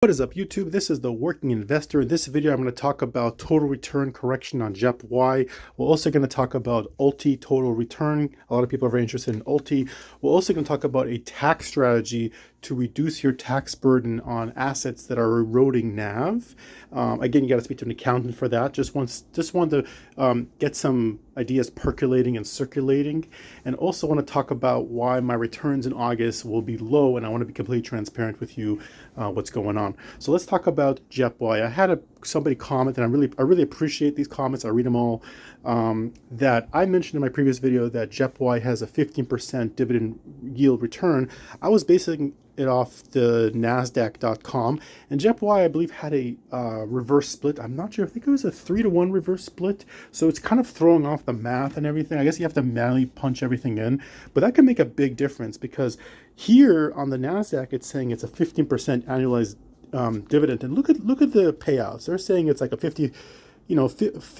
What is up, YouTube? This is the Working Investor. In this video, I'm going to talk about total return correction on JEPY. We're also going to talk about ULTY total return. A lot of people are very interested in ULTY. We're also going to talk about a tax strategy to reduce your tax burden on assets that are eroding NAV. Again, you got to speak to an accountant for that. Just want to get some ideas percolating and circulating, and also want to talk about why my returns in August will be low, and I want to be completely transparent with you what's going on. So let's talk about JEPY. I had somebody comment, and I really appreciate these comments. I read them all. That I mentioned in my previous video that JEPY has a 15% dividend yield return. I was basing it off the Nasdaq.com, and JEPY, I believe, had a reverse split. I'm not sure. I think it was a 3-to-1 reverse split. So it's kind of throwing off the math and everything. I guess you have to manually punch everything in, but that can make a big difference because here on the Nasdaq, it's saying it's a 15% annualized dividend, and look at the payouts. They're saying it's like a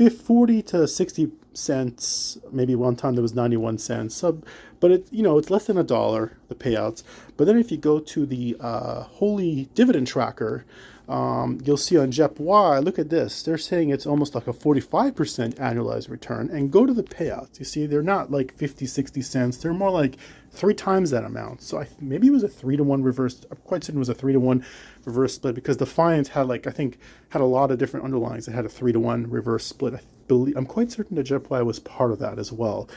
40 to 60 cents. Maybe one time there was 91 cents. But it's less than $1, the payouts. But then if you go to the Holy Dividend Tracker, you'll see on JEPY, look at this. They're saying it's almost like a 45% annualized return. And go to the payouts. You see, they're not like 50, 60 cents. They're more like 3 times that amount. So maybe it was a 3-to-1 reverse. I'm quite certain it was a 3-to-1 reverse split because Defiance had had a lot of different underlyings. It had a 3-to-1 reverse split. I'm quite certain that JEPY was part of that as well.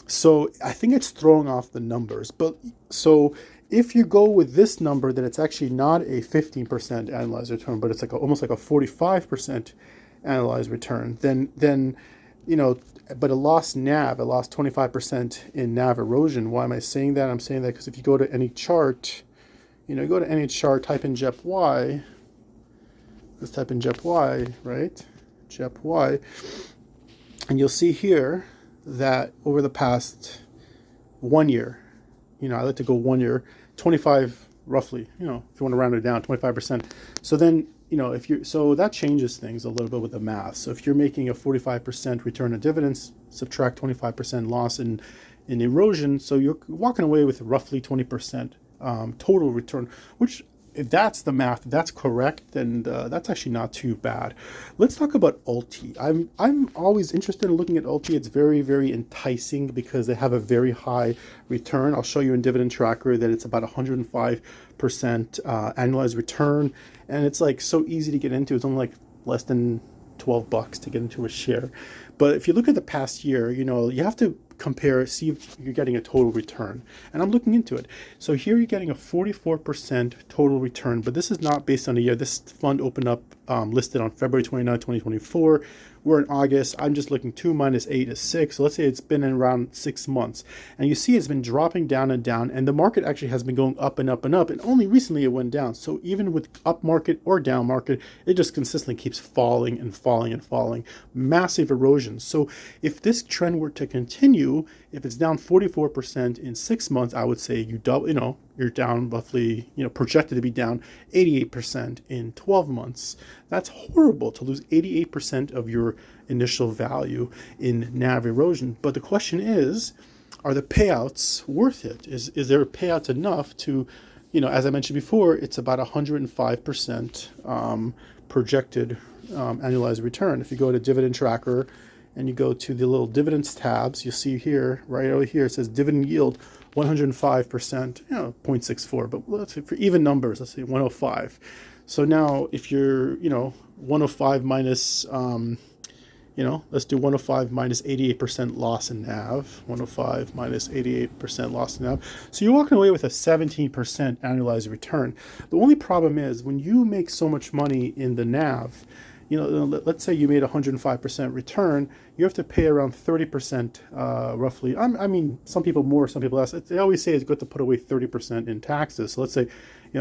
So I think it's throwing off the numbers. But so if you go with this number, that it's actually not a 15% annualized return, but it's like almost like a 45% annualized return, then but it lost NAV, it lost 25% in NAV erosion. Why am I saying that? I'm saying that because if you go to any chart, go to any chart, type in JEPY, let's type in JEPY, right? JEPY, and you'll see here that over the past 1 year, I like to go 1 year, 25 roughly, if you want to round it down, 25%. So then, so that changes things a little bit with the math. So if you're making a 45% return on dividends, subtract 25% loss in erosion, so you're walking away with roughly 20% total return, which, if that's the math, if that's correct, then that's actually not too bad. Let's talk about ULTY. I'm always interested in looking at ULTY. It's very, very enticing because they have a very high return. I'll show you in Dividend Tracker that it's about 105% annualized return, and it's like so easy to get into. It's only like less than $12 to get into a share. But if you look at the past year, you have to compare, see if you're getting a total return. And I'm looking into it. So here you're getting a 44% total return, but this is not based on a year. This fund opened up listed on February 29, 2024. We're in August. I'm just looking 2 minus 8 is 6. So let's say it's been in around 6 months. And you see it's been dropping down and down, and the market actually has been going up and up and up, and only recently it went down. So even with up market or down market, it just consistently keeps falling and falling and falling. Massive erosion. So if this trend were to continue, if it's down 44% in 6 months, I would say you're down roughly, projected to be down 88% in 12 months. That's horrible to lose 88% of your initial value in NAV erosion. But the question is, are the payouts worth it? Is there payouts enough to, as I mentioned before, it's about 105% projected annualized return. If you go to Dividend Tracker and you go to the little dividends tabs, you'll see here, right over here, it says dividend yield 105%, 0.64, but let's say for even numbers, let's say 105. So now if you're, 105 minus, let's do 105 minus 88% loss in NAV, 105 minus 88% loss in NAV. So you're walking away with a 17% annualized return. The only problem is when you make so much money in the NAV, let's say you made 105% return, you have to pay around 30% roughly. I mean, some people more, some people less. They always say it's good to put away 30% in taxes. So let's say,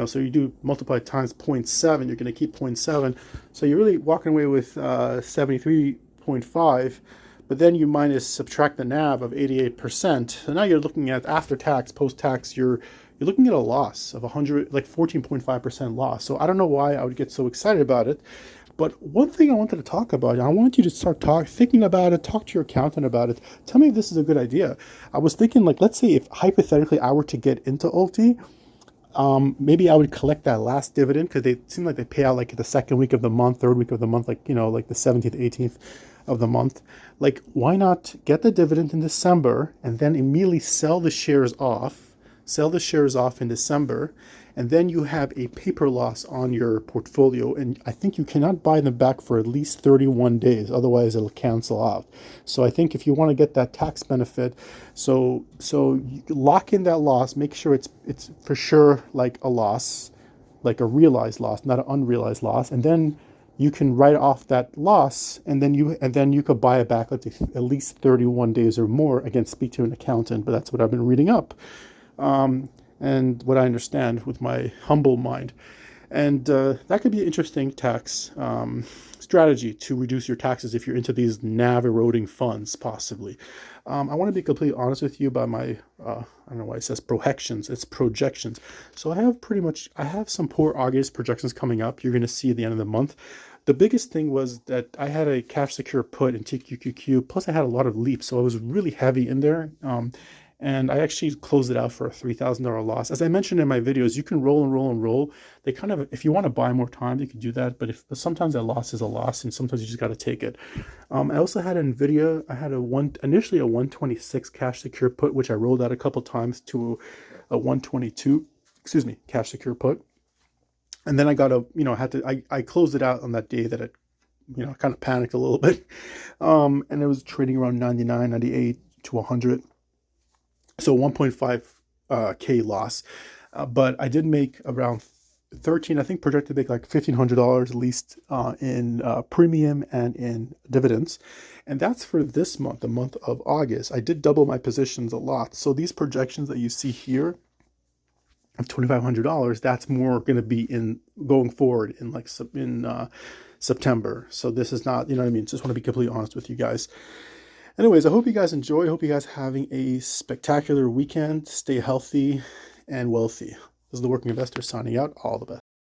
so you do multiply times 0.7, you're going to keep 0.7. So you're really walking away with 73.5, but then you subtract the NAV of 88%. So now you're looking at after tax, post tax, you're looking at a loss of 14.5% loss. So I don't know why I would get so excited about it. But one thing I wanted to talk about, I want you to start thinking about it, talk to your accountant about it. Tell me if this is a good idea. I was thinking, let's say if hypothetically I were to get into ULTY, maybe I would collect that last dividend because they seem like they pay out like the second week of the month, third week of the month, like, like the 17th, 18th of the month. Like, why not get the dividend in December and then immediately sell the shares off in December, and then you have a paper loss on your portfolio. And I think you cannot buy them back for at least 31 days, otherwise it'll cancel out. So I think if you want to get that tax benefit, so you lock in that loss, make sure it's for sure like a loss, like a realized loss, not an unrealized loss, and then you can write off that loss, and then you could buy it back, let's say, at least 31 days or more. Again, speak to an accountant, but that's what I've been reading up, and what I understand with my humble mind. And that could be an interesting tax strategy to reduce your taxes if you're into these NAV eroding funds, possibly. I want to be completely honest with you about my, I don't know why it says projections, it's projections. So I have some poor August projections coming up. You're going to see at the end of the month. The biggest thing was that I had a cash secure put in TQQQ, plus I had a lot of leaps, so I was really heavy in there. And I actually closed it out for a $3,000 loss. As I mentioned in my videos, you can roll and roll and roll. They kind of, if you want to buy more time, you can do that. But sometimes a loss is a loss, and sometimes you just got to take it. I also had NVIDIA. I had initially a 126 cash secure put, which I rolled out a couple times to a 122, cash secure put. And then I got I closed it out on that day that it, kind of panicked a little bit. And it was trading around 99, 98 to 100. So 1.5 K loss, but I did make around 13. I think projected to make like $1,500 at least in premium and in dividends, and that's for this month, the month of August. I did double my positions a lot. So these projections that you see here of $2,500, that's more going to be in going forward in September. So this is not, what I mean. Just want to be completely honest with you guys. Anyways, I hope you guys enjoy. I hope you guys are having a spectacular weekend. Stay healthy and wealthy. This is the Working Investor signing out. All the best.